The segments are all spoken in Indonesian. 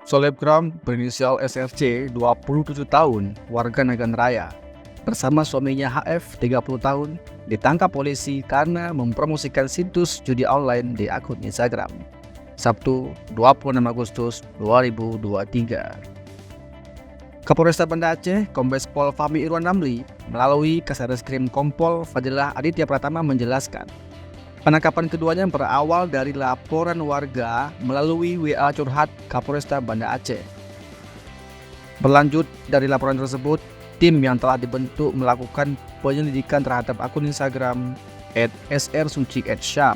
Selebgram berinisial SRC, 27 tahun, warga Nagan Raya, bersama suaminya HF, 30 tahun, ditangkap polisi karena mempromosikan situs judi online di akun Instagram. Sabtu, 26 Agustus 2023. Kapolresta Banda Aceh, Kombes Pol Fahmi Irwan Ramli, melalui Kasareskrim Kompol Fadilah Aditya Pratama menjelaskan, penangkapan keduanya berawal dari laporan warga melalui WA curhat Kapolresta Banda Aceh. Berlanjut dari laporan tersebut, tim yang telah dibentuk melakukan penyelidikan terhadap akun Instagram @srsuci@syam.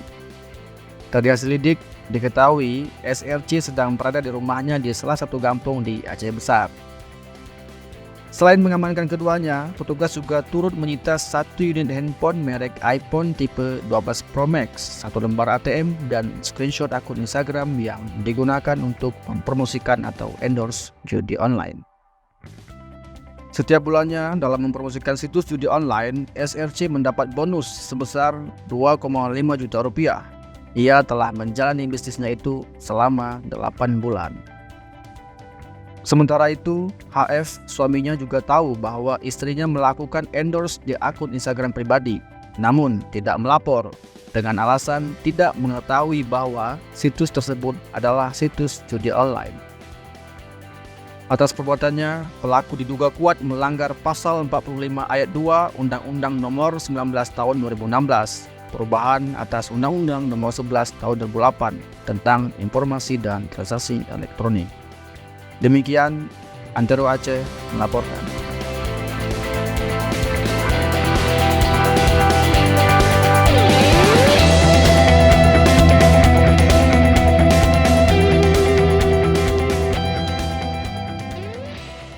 Dari hasil lidik, diketahui SRC sedang berada di rumahnya di salah satu kampung di Aceh Besar. Selain mengamankan keduanya, petugas juga turut menyita satu unit handphone merek iPhone tipe 12 Pro Max, satu lembar ATM, dan screenshot akun Instagram yang digunakan untuk mempromosikan atau endorse judi online. Setiap bulannya dalam mempromosikan situs judi online, SRC mendapat bonus sebesar 2,5 juta rupiah. Ia telah menjalani bisnisnya itu selama 8 bulan. Sementara itu, HF, suaminya juga tahu bahwa istrinya melakukan endorse di akun Instagram pribadi, namun tidak melapor dengan alasan tidak mengetahui bahwa situs tersebut adalah situs judi online. Atas perbuatannya, pelaku diduga kuat melanggar pasal 45 ayat 2 Undang-Undang Nomor 19 Tahun 2016, perubahan atas Undang-Undang Nomor 11 Tahun 2008 tentang Informasi dan Transaksi Elektronik. Demikian, Antero Aceh melaporkan.